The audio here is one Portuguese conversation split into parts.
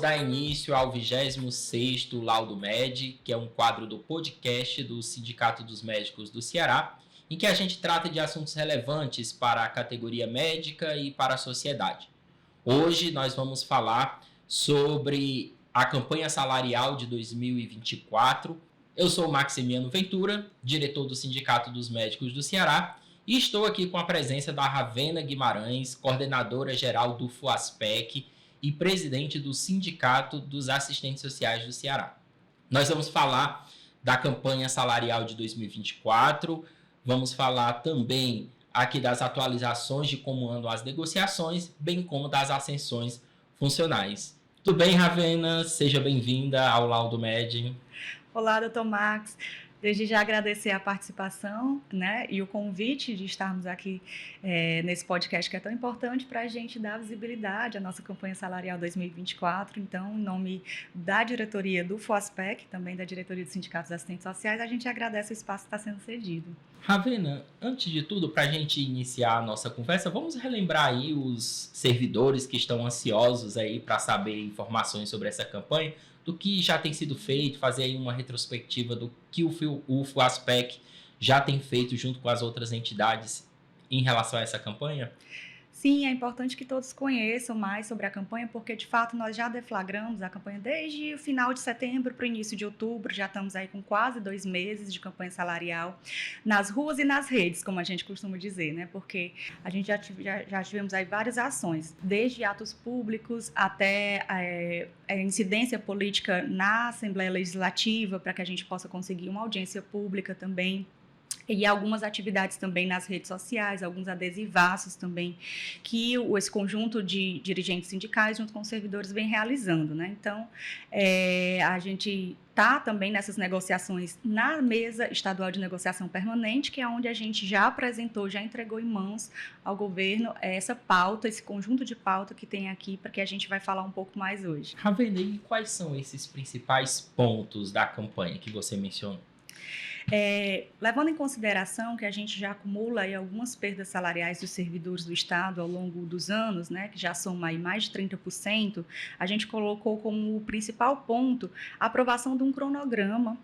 dar início ao 26º Laudo Med, que é um quadro do podcast do Sindicato dos Médicos do Ceará, em que a gente trata de assuntos relevantes para a categoria médica e para a sociedade. Hoje nós vamos falar sobre a campanha salarial de 2024. Eu sou o Maximiano Ventura, diretor do Sindicato dos Médicos do Ceará, e estou aqui com a presença da Ravena Guimarães, coordenadora geral do FUASPEC e presidente do Sindicato dos Assistentes Sociais do Ceará. Nós vamos falar da campanha salarial de 2024, vamos falar também aqui das atualizações de como andam as negociações, bem como das ascensões funcionais. Tudo bem, Ravena? Seja bem-vinda ao Laudo Med. Olá, doutor Max. Desde já agradecer a participação, né, e o convite de estarmos aqui nesse podcast que é tão importante para a gente dar visibilidade à nossa campanha salarial 2024. Então, em nome da diretoria do FUASPEC, também da diretoria dos Sindicatos Assistentes Sociais, a gente agradece o espaço que está sendo cedido. Ravena, antes de tudo, para a gente iniciar a nossa conversa, vamos relembrar aí os servidores que estão ansiosos aí para saber informações sobre essa campanha, do que já tem sido feito, fazer aí uma retrospectiva do que o FUASPEC já tem feito junto com as outras entidades em relação a essa campanha? Sim, é importante que todos conheçam mais sobre a campanha, porque de fato nós já deflagramos a campanha desde o final de setembro para o início de outubro, já estamos aí com quase 2 meses de campanha salarial nas ruas e nas redes, como a gente costuma dizer, né? Porque a gente já tivemos aí várias ações, desde atos públicos até a incidência política na Assembleia Legislativa, para que a gente possa conseguir uma audiência pública também. E algumas atividades também nas redes sociais, alguns adesivaços também, que esse conjunto de dirigentes sindicais junto com os servidores vem realizando, né? Então, a gente está também nessas negociações na mesa estadual de negociação permanente, que é onde a gente já apresentou, já entregou em mãos ao governo essa pauta, esse conjunto de pauta que tem aqui, para que a gente vai falar um pouco mais hoje. Ravena, e quais são esses principais pontos da campanha que você mencionou? Levando em consideração que a gente já acumula aí algumas perdas salariais dos servidores do Estado ao longo dos anos, né, que já são aí mais de 30%, a gente colocou como principal ponto a aprovação de um cronograma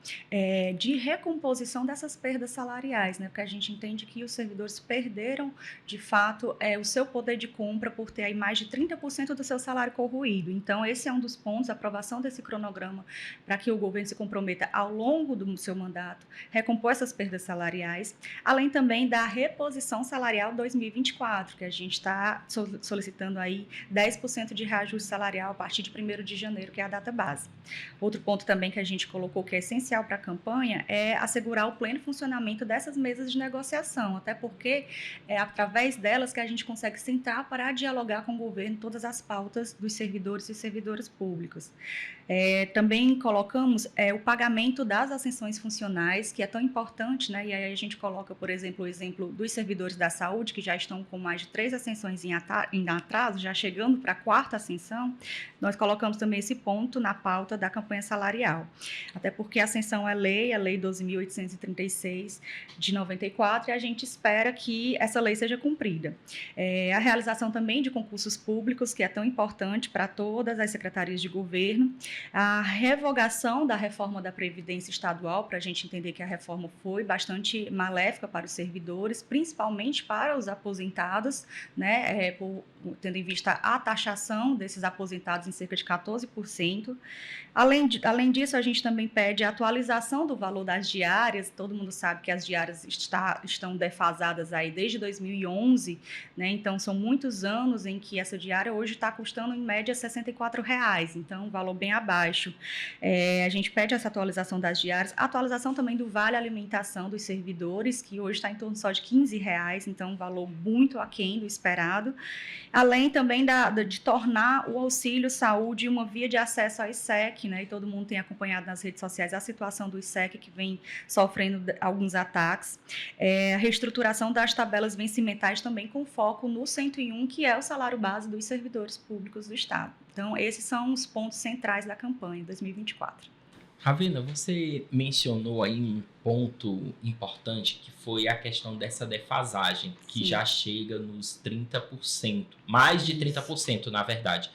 de recomposição dessas perdas salariais, né, porque a gente entende que os servidores perderam, de fato, o seu poder de compra por ter aí mais de 30% do seu salário corroído. Então, esse é um dos pontos, a aprovação desse cronograma, para que o governo se comprometa ao longo do seu mandato recompor essas perdas salariais, além também da reposição salarial 2024, que a gente está solicitando aí 10% de reajuste salarial a partir de 1º de janeiro, que é a data base. Outro ponto também que a gente colocou que é essencial para a campanha é assegurar o pleno funcionamento dessas mesas de negociação, até porque é através delas que a gente consegue sentar para dialogar com o governo todas as pautas dos servidores e servidoras públicos. Também colocamos o pagamento das ascensões funcionais, que é tão importante, né? E aí a gente coloca, por exemplo, o exemplo dos servidores da saúde, que já estão com mais de 3 ascensões em atraso, já chegando para a 4ª ascensão. Nós colocamos também esse ponto na pauta da campanha salarial. Até porque a ascensão é lei, a Lei 12.836 de 94, e a gente espera que essa lei seja cumprida. A realização também de concursos públicos, que é tão importante para todas as secretarias de governo. A revogação da reforma da Previdência Estadual, para a gente entender que a reforma foi bastante maléfica para os servidores, principalmente para os aposentados, né, tendo em vista a taxação desses aposentados em cerca de 14%. Além disso, a gente também pede a atualização do valor das diárias. Todo mundo sabe que as diárias estão defasadas aí desde 2011, né? Então são muitos anos em que essa diária hoje está custando em média R$ 64,00, então um valor bem abaixo. A gente pede essa atualização das diárias, a atualização também do vale alimentação dos servidores, que hoje está em torno só de R$ 15,00, então um valor muito aquém do esperado. Além também de tornar o auxílio saúde uma via de acesso ao ISEC, né? E todo mundo tem acompanhado nas redes sociais a situação do ISEC, que vem sofrendo alguns ataques. A reestruturação das tabelas vencimentais também com foco no 101, que é o salário base dos servidores públicos do Estado. Então, esses são os pontos centrais da campanha 2024. Ravena, você mencionou aí um ponto importante que foi a questão dessa defasagem, que Sim. já chega nos 30%, mais de 30%, na verdade.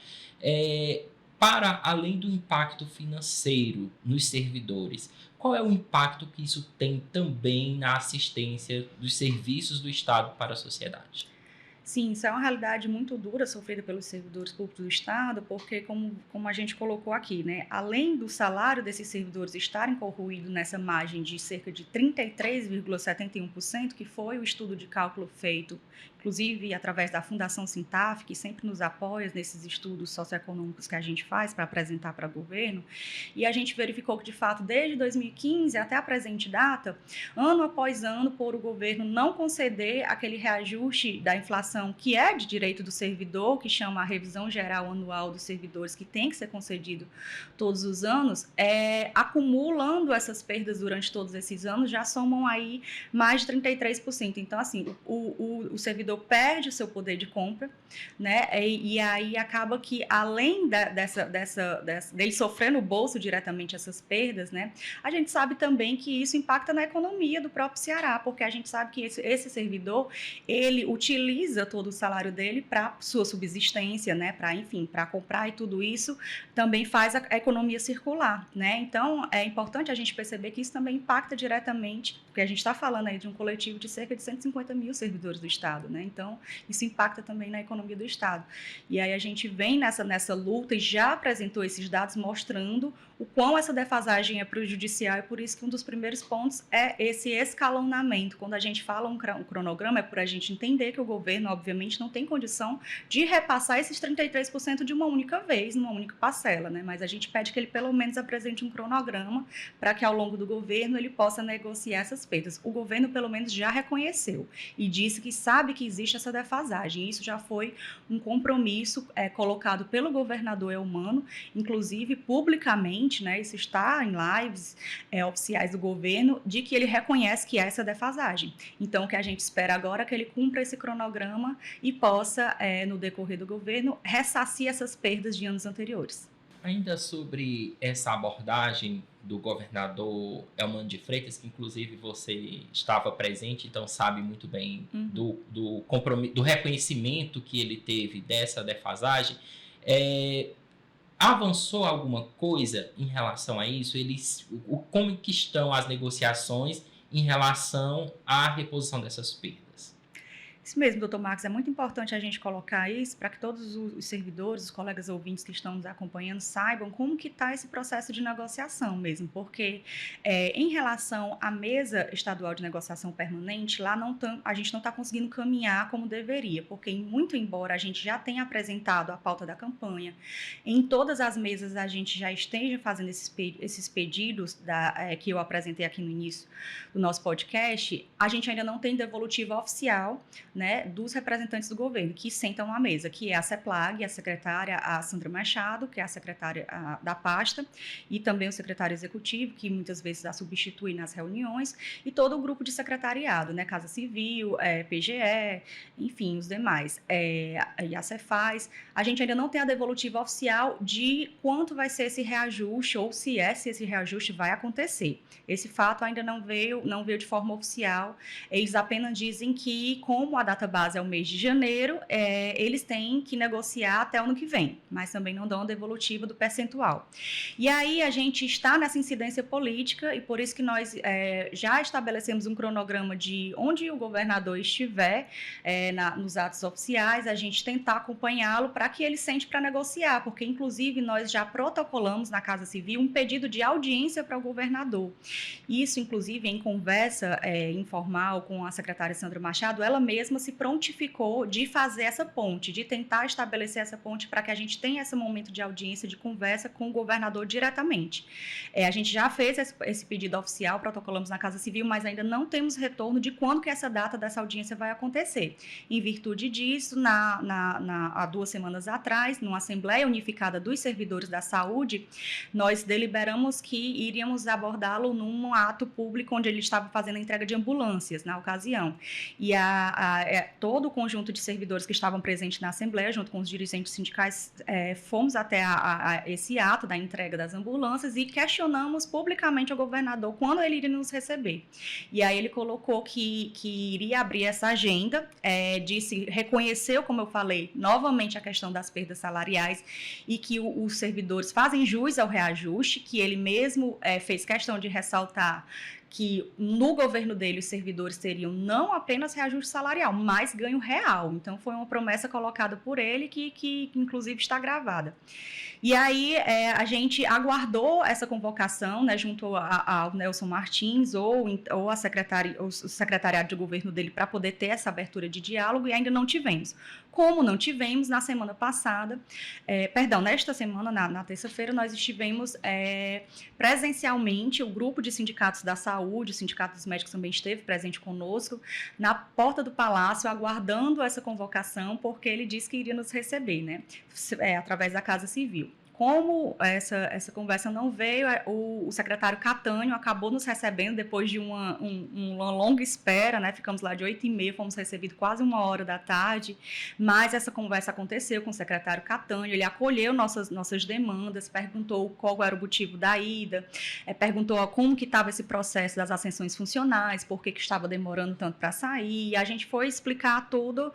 para além do impacto financeiro nos servidores, qual é o impacto que isso tem também na assistência dos serviços do Estado para a sociedade? Sim, isso é uma realidade muito dura sofrida pelos servidores públicos do Estado, porque, como a gente colocou aqui, né, além do salário desses servidores estarem corroído nessa margem de cerca de 33,71%, que foi o estudo de cálculo feito, inclusive através da Fundação Sintaf, que sempre nos apoia nesses estudos socioeconômicos que a gente faz para apresentar para o governo, e a gente verificou que, de fato, desde 2015 até a presente data, ano após ano, por o governo não conceder aquele reajuste da inflação que é de direito do servidor, que chama a revisão geral anual dos servidores, que tem que ser concedido todos os anos, acumulando essas perdas durante todos esses anos, já somam aí mais de 33%. Então, assim, o servidor perde o seu poder de compra, né? E aí acaba que, além dele sofrer no bolso diretamente essas perdas, né? A gente sabe também que isso impacta na economia do próprio Ceará, porque a gente sabe que esse servidor, ele utiliza todo o salário dele para sua subsistência, né, para, enfim, para comprar, e tudo isso também faz a economia circular, né? Então, é importante a gente perceber que isso também impacta diretamente, porque a gente está falando aí de um coletivo de cerca de 150 mil servidores do Estado, né? Então, isso impacta também na economia do Estado. E aí a gente vem nessa luta e já apresentou esses dados mostrando o quão essa defasagem é prejudicial, e por isso que um dos primeiros pontos é esse escalonamento. Quando a gente fala um cronograma, é por a gente entender que o governo, obviamente, não tem condição de repassar esses 33% de uma única vez, numa única parcela, né? Mas a gente pede que ele pelo menos apresente um cronograma para que ao longo do governo ele possa negociar essas perdas. O governo pelo menos já reconheceu e disse que sabe que existe essa defasagem. Isso já foi um compromisso colocado pelo governador Eumano, inclusive publicamente, né, isso está em lives oficiais do governo, de que ele reconhece que há essa defasagem. Então, o que a gente espera agora é que ele cumpra esse cronograma e possa, no decorrer do governo, ressarcir essas perdas de anos anteriores. Ainda sobre essa abordagem do governador Elmano de Freitas, que inclusive você estava presente, então sabe muito bem do compromisso, do reconhecimento que ele teve dessa defasagem, avançou alguma coisa em relação a isso? Como que estão as negociações em relação à reposição dessas perdas? Isso mesmo, doutor Marcos, é muito importante a gente colocar isso para que todos os servidores, os colegas ouvintes que estão nos acompanhando saibam como que está esse processo de negociação mesmo, porque em relação à mesa estadual de negociação permanente, lá a gente não está conseguindo caminhar como deveria, porque muito embora a gente já tenha apresentado a pauta da campanha, em todas as mesas a gente já esteja fazendo esses pedidos que eu apresentei aqui no início do nosso podcast, a gente ainda não tem devolutiva oficial, né, dos representantes do governo que sentam à mesa, que é a CEPLAG, a secretária a Sandra Machado, que é a secretária da pasta, e também o secretário executivo, que muitas vezes a substitui nas reuniões, e todo o grupo de secretariado, né, Casa Civil, PGE, enfim, os demais, e a Cefaz. A gente ainda não tem a devolutiva oficial de quanto vai ser esse reajuste, ou se esse reajuste vai acontecer. Esse fato ainda não veio de forma oficial. Eles apenas dizem que, como a data base é o mês de janeiro, eles têm que negociar até o ano que vem, mas também não dão a devolutiva do percentual. E aí a gente está nessa incidência política, e por isso que nós já estabelecemos um cronograma de onde o governador estiver nos atos oficiais, a gente tentar acompanhá-lo para que ele sente para negociar, porque inclusive nós já protocolamos na Casa Civil um pedido de audiência para o governador. Isso, inclusive, em conversa informal com a secretária Sandra Machado, ela mesma se prontificou de fazer essa ponte, de tentar estabelecer essa ponte para que a gente tenha esse momento de audiência, de conversa com o governador diretamente. A gente já fez esse pedido oficial, protocolamos na Casa Civil, mas ainda não temos retorno de quando que essa data dessa audiência vai acontecer. Em virtude disso, há 2 semanas atrás, numa Assembleia Unificada dos Servidores da Saúde, nós deliberamos que iríamos abordá-lo num ato público onde ele estava fazendo a entrega de ambulâncias na ocasião. E todo o conjunto de servidores que estavam presentes na Assembleia, junto com os dirigentes sindicais, fomos até esse ato da entrega das ambulâncias e questionamos publicamente o governador quando ele iria nos receber. E aí ele colocou que iria abrir essa agenda, reconheceu, como eu falei, novamente a questão das perdas salariais e que os servidores fazem jus ao reajuste, que ele mesmo fez questão de ressaltar que no governo dele os servidores teriam não apenas reajuste salarial, mas ganho real. Então, foi uma promessa colocada por ele que inclusive, está gravada. E aí, a gente aguardou essa convocação, né, junto ao Nelson Martins ou o secretariado de governo dele para poder ter essa abertura de diálogo e ainda não tivemos. Como não tivemos, na semana passada, nesta semana, na terça-feira, nós estivemos presencialmente, o grupo de sindicatos da saúde, o Sindicato dos Médicos também esteve presente conosco, na porta do Palácio, aguardando essa convocação, porque ele disse que iria nos receber, né, através da Casa Civil. Como essa conversa não veio, o secretário Catânio acabou nos recebendo depois de uma longa espera, né? Ficamos lá de 8h30, fomos recebidos quase 1h da tarde, mas essa conversa aconteceu com o secretário Catânio, ele acolheu nossas demandas, perguntou qual era o motivo da ida, perguntou como que estava esse processo das ascensões funcionais, por que estava demorando tanto para sair, e a gente foi explicar toda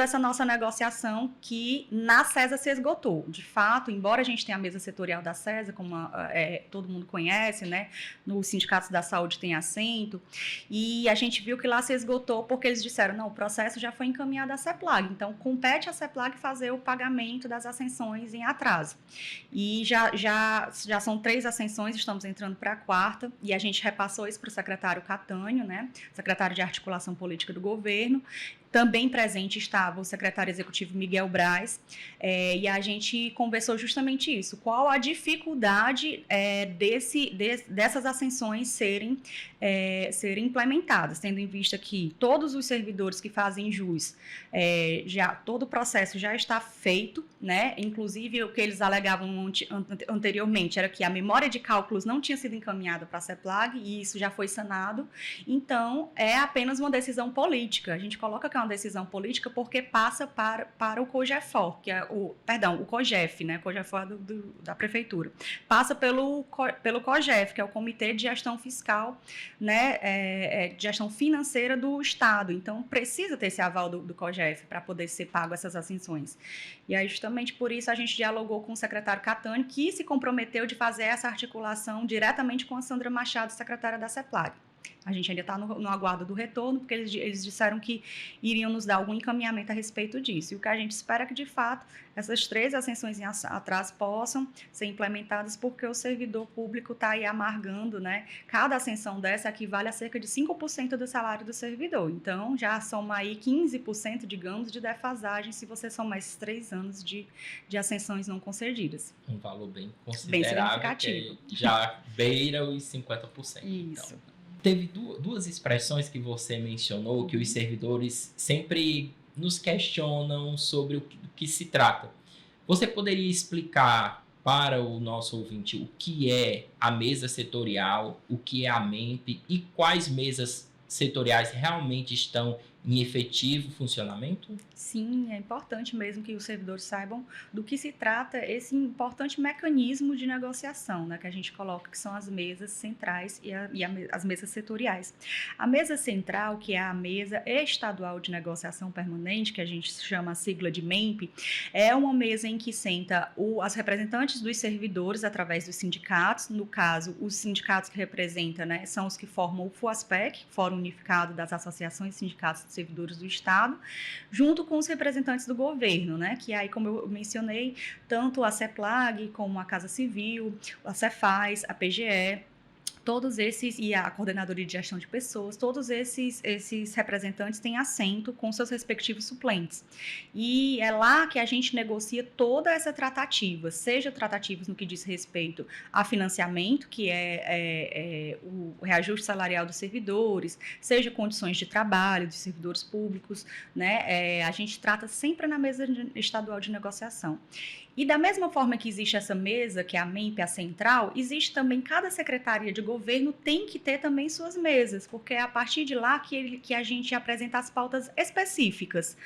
essa nossa negociação que na CESA se esgotou. De fato, embora a gente tem a mesa setorial da CESA, como todo mundo conhece, né? Nos sindicatos da saúde tem assento, e a gente viu que lá se esgotou porque eles disseram, não, o processo já foi encaminhado à CEPLAG, então compete à CEPLAG fazer o pagamento das ascensões em atraso. E já são 3 ascensões, estamos entrando para a 4ª, e a gente repassou isso para o secretário Catânio, né? Secretário de Articulação Política do Governo. Também presente estava o secretário executivo Miguel Braz, e a gente conversou justamente isso. Qual a dificuldade dessas ascensões serem implementadas, tendo em vista que todos os servidores que fazem jus, todo o processo já está feito, né? Inclusive o que eles alegavam anteriormente era que a memória de cálculos não tinha sido encaminhada para a CEPLAG e isso já foi sanado. Então, é apenas uma decisão política. A gente coloca que é uma decisão política porque passa para o COGEFOR, que é o COGEF, né? COGEFOR da prefeitura. Passa pelo COGEF, que é o Comitê de Gestão Fiscal, né? De gestão financeira do Estado. Então, precisa ter esse aval do COGEF para poder ser pago essas ascensões. E aí, justamente por isso, a gente dialogou com o secretário Catânio, que se comprometeu de fazer essa articulação diretamente com a Sandra Machado, secretária da CEPLAG. A gente ainda está no aguardo do retorno, porque eles disseram que iriam nos dar algum encaminhamento a respeito disso. E o que a gente espera é que, de fato, essas 3 ascensões em atraso possam ser implementadas, porque o servidor público está aí amargando, né? Cada ascensão dessa equivale a cerca de 5% do salário do servidor. Então, já soma aí 15%, digamos, de defasagem, se você somar esses 3 anos de ascensões não concedidas. Um valor bem considerável, que já beira os 50%. Isso. Então. Teve 2 expressões que você mencionou, que os servidores sempre nos questionam sobre o que se trata. Você poderia explicar para o nosso ouvinte o que é a mesa setorial, o que é a MEMP e quais mesas setoriais realmente estão em efetivo funcionamento? Sim, é importante mesmo que os servidores saibam do que se trata esse importante mecanismo de negociação, né, que a gente coloca, que são as mesas centrais e as mesas setoriais. A mesa central, que é a mesa estadual de negociação permanente, que a gente chama a sigla de MEMP, é uma mesa em que senta as representantes dos servidores através dos sindicatos. No caso, os sindicatos que representam, né, são os que formam o FUASPEC, Fórum Unificado das Associações e Sindicatos de Servidores do Estado, junto com os representantes do governo, né, que aí, como eu mencionei, tanto a CEPLAG como a Casa Civil, a Cefaz, a PGE, todos esses, e a Coordenadoria de Gestão de Pessoas, todos esses representantes têm assento com seus respectivos suplentes. E é lá que a gente negocia toda essa tratativa, seja tratativas no que diz respeito a financiamento, que é o reajuste salarial dos servidores, seja condições de trabalho dos servidores públicos, né? A gente trata sempre na mesa estadual de negociação. E da mesma forma que existe essa mesa, que é a MEMP, a central, existe também, cada secretaria de governo tem que ter também suas mesas, porque é a partir de lá que a gente apresenta as pautas específicas,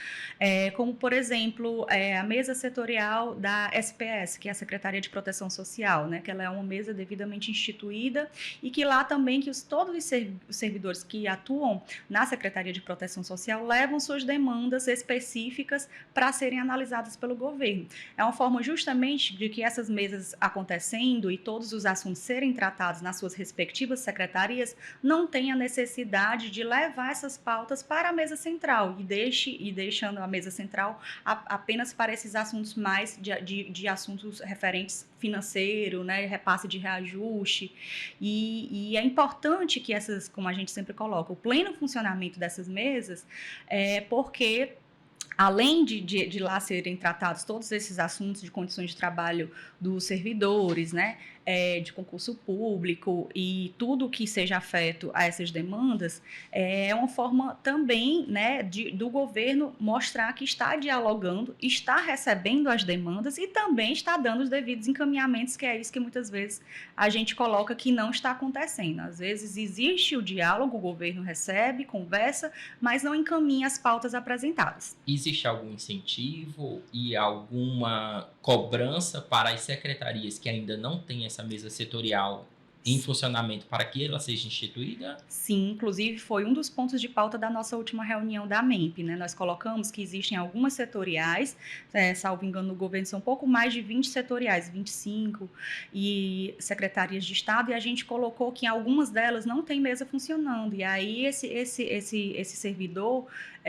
como, por exemplo, a mesa setorial da SPS, que é a Secretaria de Proteção Social, né, que ela é uma mesa devidamente instituída e que lá também todos os servidores que atuam na Secretaria de Proteção Social levam suas demandas específicas para serem analisadas pelo governo. É uma forma justamente de que essas mesas acontecendo e todos os assuntos serem tratados nas suas respectivas secretarias não tenha necessidade de levar essas pautas para a mesa central e deixando a mesa central apenas para esses assuntos mais de assuntos referentes financeiro, né, repasse de reajuste, e é importante que essas, como a gente sempre coloca, o pleno funcionamento dessas mesas, porque além de lá serem tratados todos esses assuntos de condições de trabalho dos servidores, né, de concurso público e tudo que seja afeto a essas demandas, é uma forma também, né, do governo mostrar que está dialogando, está recebendo as demandas e também está dando os devidos encaminhamentos, que é isso que muitas vezes a gente coloca que não está acontecendo. Às vezes existe o diálogo, o governo recebe, conversa, mas não encaminha as pautas apresentadas. Existe algum incentivo e alguma cobrança para as secretarias que ainda não têm essa mesa setorial em funcionamento para que ela seja instituída? Sim, inclusive foi um dos pontos de pauta da nossa última reunião da MEMP, né? Nós colocamos que existem algumas setoriais, salvo engano, no governo são um pouco mais de 20 setoriais, 25, e secretarias de Estado, e a gente colocou que em algumas delas não tem mesa funcionando, e aí esse servidor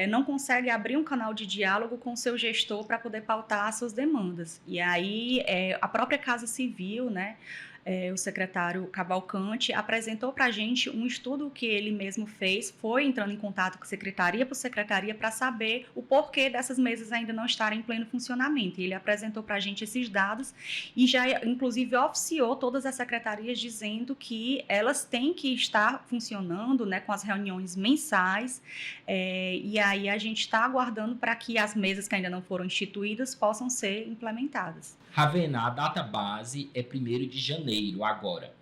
não consegue abrir um canal de diálogo com o seu gestor para poder pautar as suas demandas. E aí a própria Casa Civil, né? O secretário Cavalcante apresentou para a gente um estudo que ele mesmo fez, foi entrando em contato com secretaria por secretaria para saber o porquê dessas mesas ainda não estarem em pleno funcionamento. E ele apresentou para a gente esses dados e já, inclusive, oficiou todas as secretarias dizendo que elas têm que estar funcionando, né, com as reuniões mensais, e aí a gente está aguardando para que as mesas que ainda não foram instituídas possam ser implementadas. Ravena, a data base é 1º de janeiro agora.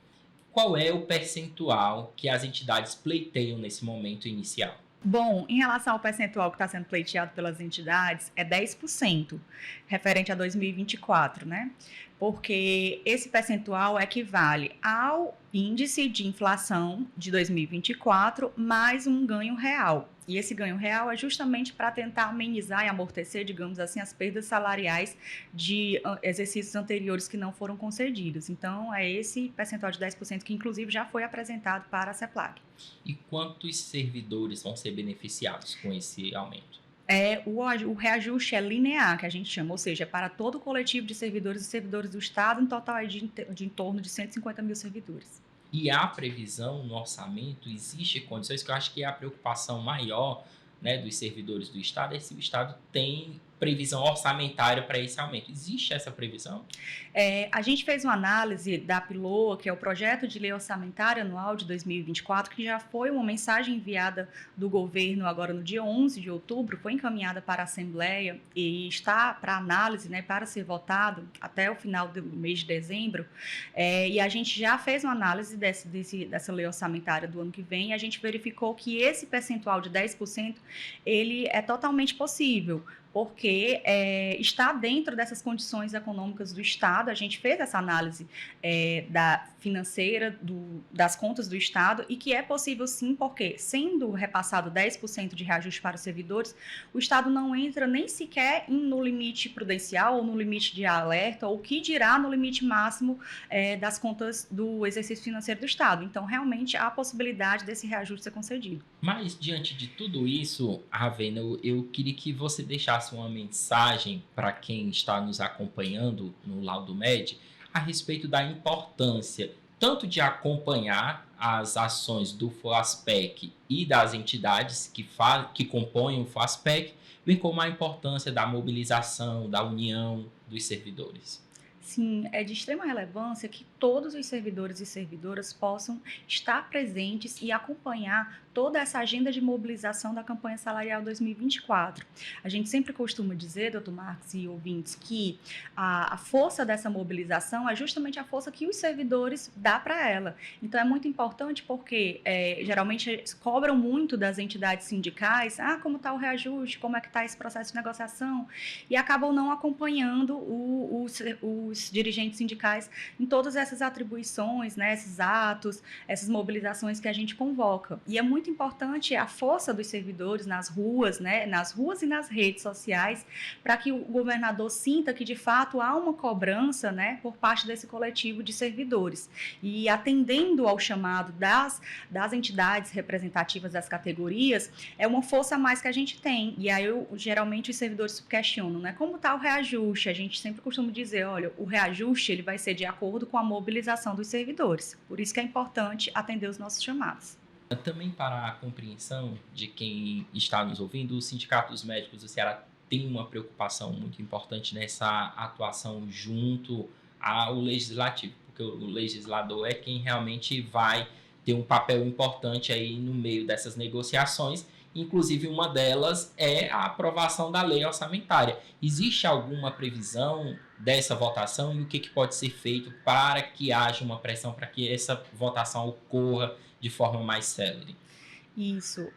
Qual é o percentual que as entidades pleiteiam nesse momento inicial? Bom, em relação ao percentual que está sendo pleiteado pelas entidades, é 10%, referente a 2024, né? Porque esse percentual equivale ao índice de inflação de 2024 mais um ganho real. E esse ganho real é justamente para tentar amenizar e amortecer, digamos assim, as perdas salariais de exercícios anteriores que não foram concedidos. Então, é esse percentual de 10% que, inclusive, já foi apresentado para a CEPLAG. E quantos servidores vão ser beneficiados com esse aumento? O reajuste é linear, que a gente chama, ou seja, é para todo o coletivo de servidores e servidores do Estado, em total é de em torno de 150 mil servidores. E há previsão no orçamento, existe condições, que eu acho que é a preocupação maior, né, dos servidores do Estado, é se o Estado tem previsão orçamentária para esse aumento. Existe essa previsão? A gente fez uma análise da PLOA, que é o Projeto de Lei Orçamentária Anual de 2024, que já foi uma mensagem enviada do governo agora no dia 11 de outubro, foi encaminhada para a Assembleia e está para análise, né, para ser votado até o final do mês de dezembro. E a gente já fez uma análise dessa lei orçamentária do ano que vem e a gente verificou que esse percentual de 10% ele é totalmente possível, porque está dentro dessas condições econômicas do Estado. A gente fez essa análise da financeira das contas do Estado e que é possível sim, porque sendo repassado 10% de reajuste para os servidores, o Estado não entra nem sequer no limite prudencial ou no limite de alerta, ou que dirá no limite máximo das contas do exercício financeiro do Estado. Então, realmente, há a possibilidade desse reajuste ser concedido. Mas, diante de tudo isso, Ravena, eu queria que você deixasse uma mensagem para quem está nos acompanhando no Laudo Med a respeito da importância tanto de acompanhar as ações do FOASPEC e das entidades que compõem o FOASPEC, bem como a importância da mobilização, da união dos servidores. Sim, é de extrema relevância que todos os servidores e servidoras possam estar presentes e acompanhar toda essa agenda de mobilização da campanha salarial 2024. A gente sempre costuma dizer, doutor Marcos e ouvintes, que a força dessa mobilização é justamente a força que os servidores dão para ela. Então, é muito importante porque, geralmente, cobram muito das entidades sindicais, como está o reajuste, como é que está esse processo de negociação, e acabam não acompanhando os dirigentes sindicais em todas essas atribuições, né, esses atos, essas mobilizações que a gente convoca. E é muito importante a força dos servidores nas ruas, né, nas ruas e nas redes sociais, para que o governador sinta que, de fato, há uma cobrança, né, por parte desse coletivo de servidores. E atendendo ao chamado das entidades representativas das categorias, é uma força a mais que a gente tem. E aí, geralmente, os servidores questionam, né, como está o reajuste? A gente sempre costuma dizer, olha, o reajuste ele vai ser de acordo com a mobilização dos servidores. Por isso que é importante atender os nossos chamados. Também para a compreensão de quem está nos ouvindo, o Sindicato dos Médicos do Ceará tem uma preocupação muito importante nessa atuação junto ao legislativo, porque o legislador é quem realmente vai ter um papel importante aí no meio dessas negociações. Inclusive, uma delas é a aprovação da lei orçamentária. Existe alguma previsão dessa votação e o que pode ser feito para que haja uma pressão, para que essa votação ocorra de forma mais célere? Isso.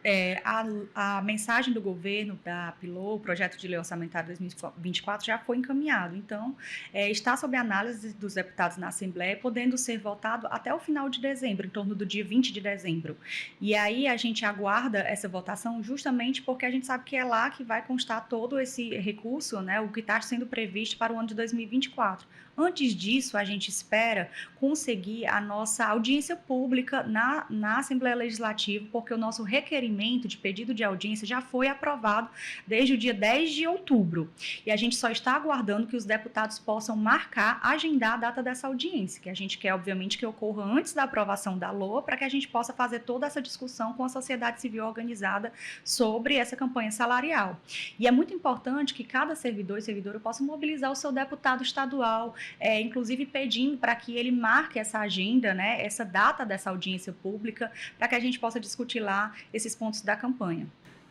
A mensagem do governo da PILO, o projeto de lei orçamentária 2024, já foi encaminhado. Então, está sob análise dos deputados na Assembleia, podendo ser votado até o final de dezembro, em torno do dia 20 de dezembro. E aí a gente aguarda essa votação justamente porque a gente sabe que é lá que vai constar todo esse recurso, né, o que está sendo previsto para o ano de 2024. Antes disso, a gente espera conseguir a nossa audiência pública na Assembleia Legislativa, porque o nosso requerimento de pedido de audiência já foi aprovado desde o dia 10 de outubro. E a gente só está aguardando que os deputados possam marcar, agendar a data dessa audiência, que a gente quer, obviamente, que ocorra antes da aprovação da LOA, para que a gente possa fazer toda essa discussão com a sociedade civil organizada sobre essa campanha salarial. E é muito importante que cada servidor e servidora possa mobilizar o seu deputado estadual, inclusive pedindo para que ele marque essa agenda, né, essa data dessa audiência pública, para que a gente possa discutir lá esses pontos da campanha.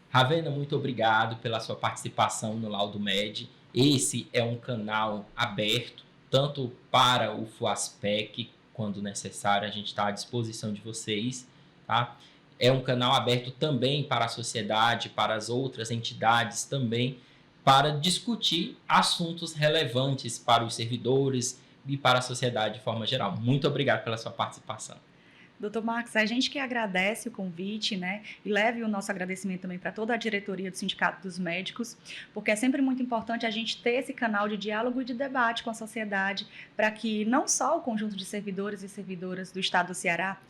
Ravena, muito obrigado pela sua participação no Laudo Med. Esse é um canal aberto, tanto para o FUASPEC, quando necessário, a gente está à disposição de vocês, tá? É um canal aberto também para a sociedade, para as outras entidades também, para discutir assuntos relevantes para os servidores e para a sociedade de forma geral. Muito obrigado pela sua participação. Doutor Marcos, a gente que agradece o convite, né, e leve o nosso agradecimento também para toda a diretoria do Sindicato dos Médicos, porque é sempre muito importante a gente ter esse canal de diálogo e de debate com a sociedade, para que não só o conjunto de servidores e servidoras do Estado do Ceará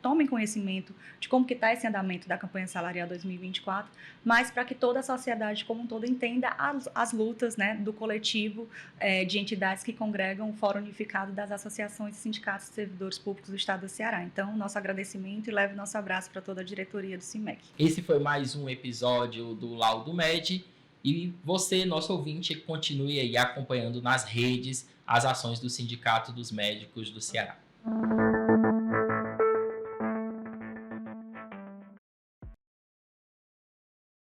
tomem conhecimento de como que está esse andamento da campanha salarial 2024, mas para que toda a sociedade como um todo entenda as lutas, né, do coletivo de entidades que congregam o Fórum Unificado das Associações e Sindicatos de Servidores Públicos do Estado do Ceará. Então, nosso agradecimento e leve nosso abraço para toda a diretoria do CIMEC. Esse foi mais um episódio do Laudo Med e você, nosso ouvinte, continue aí acompanhando nas redes as ações do Sindicato dos Médicos do Ceará.